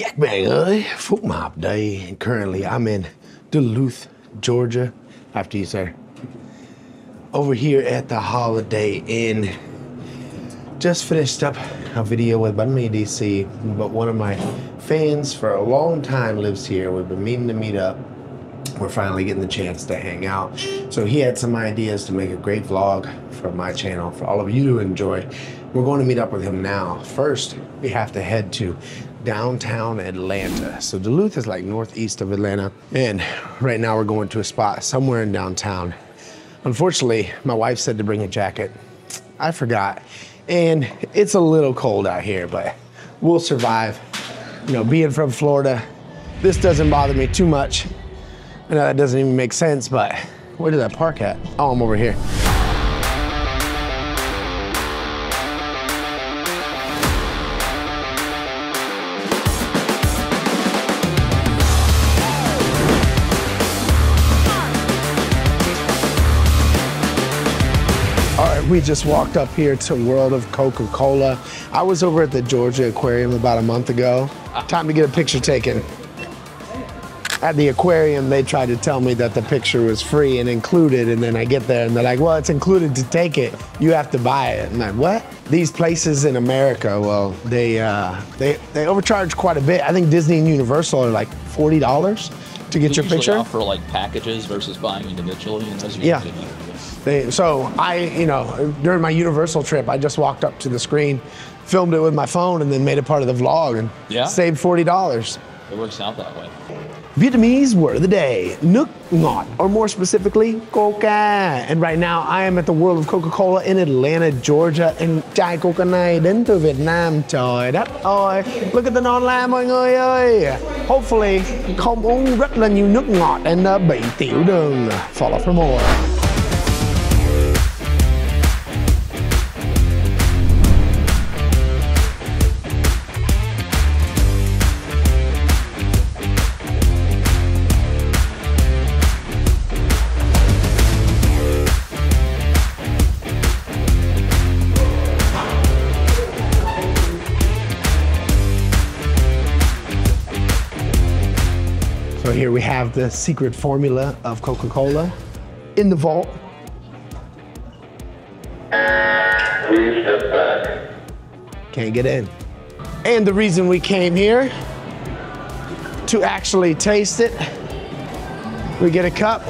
Gakbang, Foot Mob Day. And currently, I'm in Duluth, Georgia. After you, sir. Over here at the Holiday Inn. Just finished up a video with me, DC, but one of my fans for a long time lives here. We've been meaning to meet up. We're finally getting the chance to hang out. So he had some ideas to make a great vlog for my channel for all of you to enjoy. We're going to meet up with him now. First, we have to head to downtown Atlanta. So Duluth is like northeast of Atlanta. And right now we're going to a spot somewhere in downtown. Unfortunately, my wife said to bring a jacket. I forgot. And it's a little cold out here, but we'll survive. You know, being from Florida, this doesn't bother me too much. I know that doesn't even make sense, but where did that park at? Oh, I'm over here. We just walked up here to World of Coca-Cola. I was over at the Georgia Aquarium about a month ago. Time to get a picture taken. At the aquarium, they tried to tell me that the picture was free and included, and then I get there and they're like, well, it's included to take it. You have to buy it. And I'm like, what? These places in America, well, they overcharge quite a bit. I think Disney and Universal are like $40 to get your picture. Offer like packages versus buying individually, and those are yeah. So you know, during my Universal trip, I just walked up to the screen, filmed it with my phone, and then made it part of the vlog, and saved $40. It works out that way. Vietnamese word of the day, nước ngọt, or more specifically, Coca. And right now, I am at the World of Coca-Cola in Atlanta, Georgia, and chai Coca này đến từ Việt Nam. Trời đất ơi, look at the non-la mọi người ơi. Hopefully, không uống rất là nhiều nước ngọt and bị tiểu đường. Follow for more. So here we have the secret formula of Coca-Cola in the vault. Please step back. Can't get in. And the reason we came here to actually taste it, we get a cup.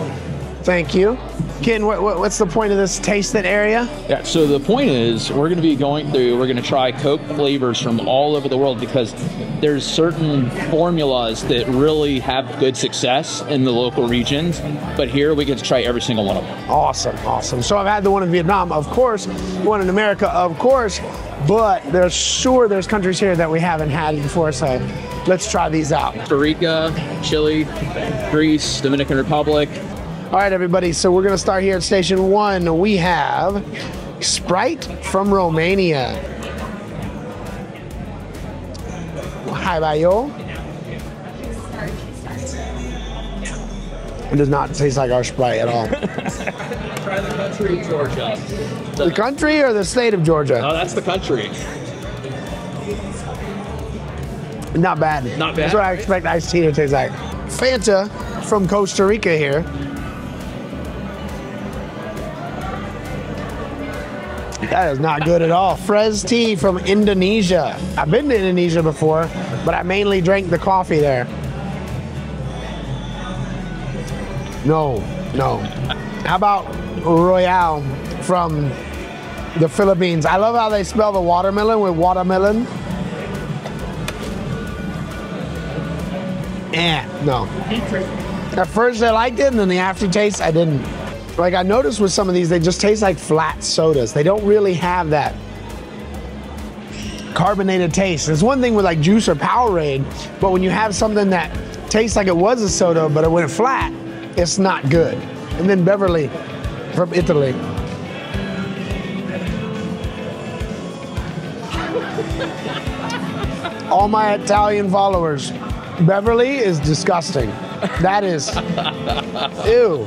Thank you. Ken, what's the point of this taste it area? Yeah, so the point is we're going to be we're going to try Coke flavors from all over the world because there's certain formulas that really have good success in the local regions, but here we get to try every single one of them. Awesome, awesome. So I've had the one in Vietnam, of course, one in America, of course, but there's countries here that we haven't had before, so let's try these out. Costa Rica, Chile, Greece, Dominican Republic. All right, everybody, so we're gonna start here at Station 1. We have Sprite from Romania. Hi, Bayo. It does not taste like our Sprite at all. Try the country of Georgia. The country or the state of Georgia? Oh, that's the country. Not bad. Not bad. That's what I expect iced tea to taste like. Fanta from Costa Rica here. That is not good at all. Frez tea from Indonesia. I've been to Indonesia before, but I mainly drank the coffee there. No. How about Royale from the Philippines? I love how they spell the watermelon with watermelon. No. At first I liked it, and then the aftertaste, I didn't. Like I noticed with some of these, they just taste like flat sodas. They don't really have that carbonated taste. There's one thing with like juice or Powerade, but when you have something that tastes like it was a soda, but it went flat, it's not good. And then Beverly from Italy. All my Italian followers, Beverly is disgusting. That is, ew.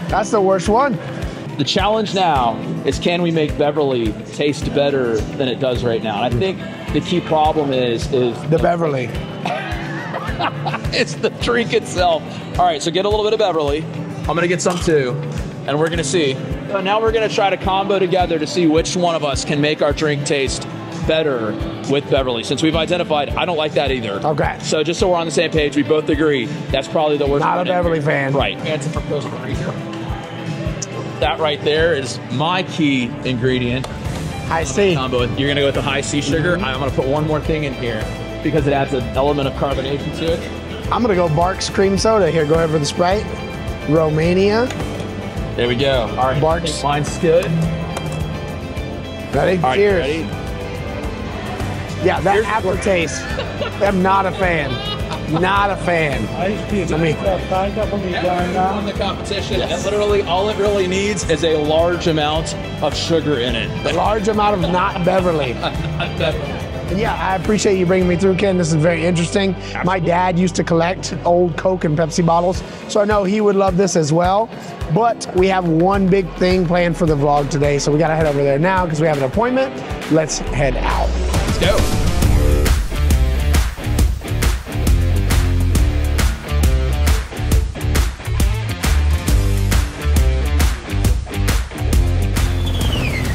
That's the worst one. The challenge now is, can we make Beverly taste better than it does right now? And I think the key problem is the Beverly. It's the drink itself. All right, so get a little bit of Beverly. I'm gonna get some too, and we're gonna see. So now we're gonna try to combo together to see which one of us can make our drink taste better with Beverly. Since we've identified, I don't like that either. Okay. So just so we're on the same page, we both agree that's probably the worst. Not a Beverly fan. Right. And for Costa Rica. That right there is my key ingredient. High C. Combo. You're gonna go with the high C sugar. I'm gonna put one more thing in here because it adds an element of carbonation to it. I'm gonna go Barks cream soda. Here, go ahead for the Sprite. Romania. There we go. All right. Barks. Mine's good. Ready? All right, Cheers. ready? Yeah, that aftertaste. I'm not a fan. Not a fan. On the competition, and literally all it really needs is a large amount of sugar in it. A large amount of not Beverly. Yeah, I appreciate you bringing me through, Ken. This is very interesting. Absolutely. My dad used to collect old Coke and Pepsi bottles, so I know he would love this as well. But we have one big thing planned for the vlog today, so we gotta head over there now because we have an appointment. Let's head out. Let's go.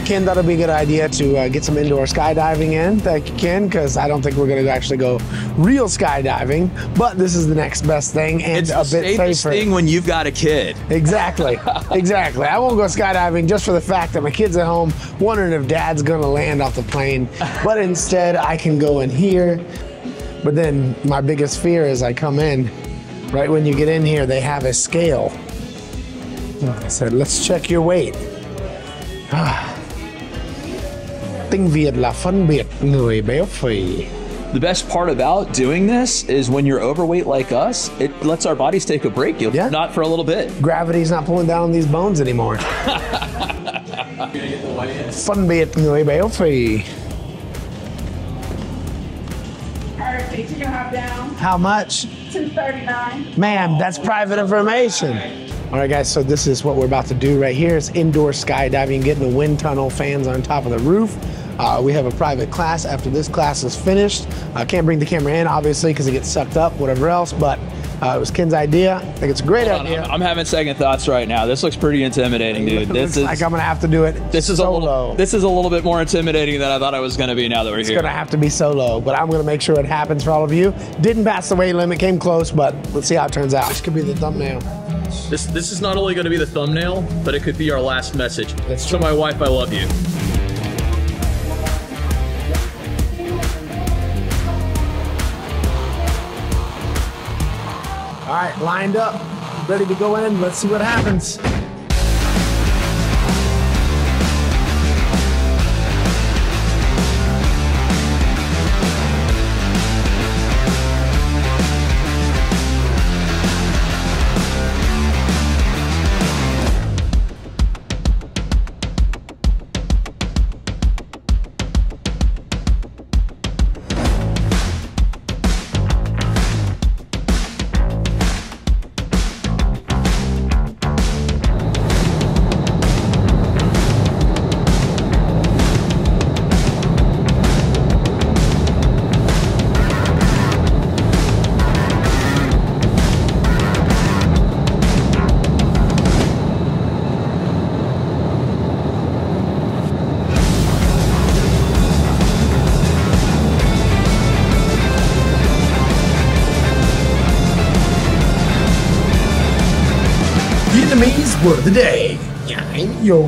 Ken thought it'd be a good idea to get some indoor skydiving in. Thank you, Ken, because I don't think we're going to actually go real skydiving, but this is the next best thing and It's a the bit safest safer. thing when you've got a kid. Exactly, exactly. I won't go skydiving just for the fact that my kid's at home wondering if dad's going to land off the plane, but instead I can go in here. But then my biggest fear is I come in, right when you get in here, they have a scale. I said, let's check your weight. Tiếng Việt là phân biệt người béo phì. The best part about doing this is when you're overweight like us, it lets our bodies take a break. Yeah. Not for a little bit. Gravity's not pulling down these bones anymore. Phân biệt người béo phì. Alright, you can hop down. How much? 239. Ma'am, that's private information. All right, guys, so this is what we're about to do right here. It's indoor skydiving, getting the wind tunnel fans on top of the roof. We have a private class after this class is finished. I can't bring the camera in, obviously, because it gets sucked up, whatever else, but it was Ken's idea. I think it's a great idea. I'm having second thoughts right now. This looks pretty intimidating, dude. Looks like I'm gonna have to do it solo. This is a little bit more intimidating than I thought I was gonna be now that we're It's here. gonna have to be solo, but I'm gonna make sure it happens for all of you. Didn't pass the weight limit, came close, but let's see how it turns out. This could be the thumbnail. This is not only gonna be the thumbnail, but it could be our last message. That's To true. my wife, I love you. All right, lined up, ready to go in. Let's see what happens. Vietnamese word of the day. Nhảy yo.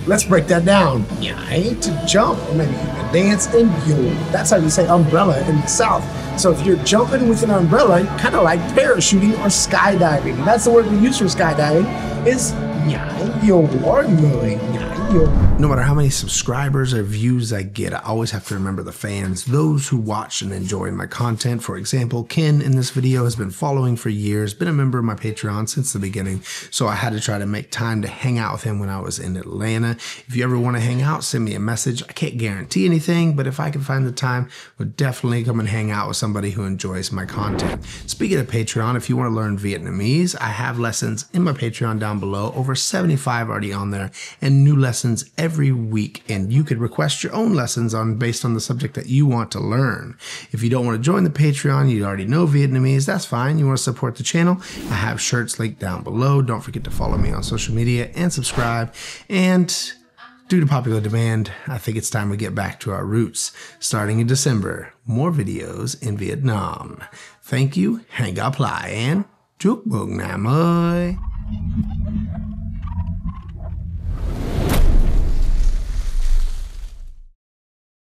Let's break that down. Nhảy, to jump, or maybe even dance, and yo. That's how you say umbrella in the South. So if you're jumping with an umbrella, kind of like parachuting or skydiving. That's the word we use for skydiving, is nhảy yo, or người nhảy yo. No matter how many subscribers or views I get, I always have to remember the fans, those who watch and enjoy my content. For example, Ken in this video has been following for years, been a member of my Patreon since the beginning, so I had to try to make time to hang out with him when I was in Atlanta. If you ever want to hang out, send me a message. I can't guarantee anything, but if I can find the time, we'll definitely come and hang out with somebody who enjoys my content. Speaking of Patreon, if you want to learn Vietnamese, I have lessons in my Patreon down below, over 75 already on there, and new lessons lessons every week, and you could request your own lessons based on the subject that you want to learn. If you don't want to join the Patreon, you already know Vietnamese, that's fine. You want to support the channel, I have shirts linked down below. Don't forget to follow me on social media and subscribe. And due to popular demand, I think it's time we get back to our roots. Starting in December, more videos in Vietnam. Thank you, hang up lại, and chúc mừng năm mới.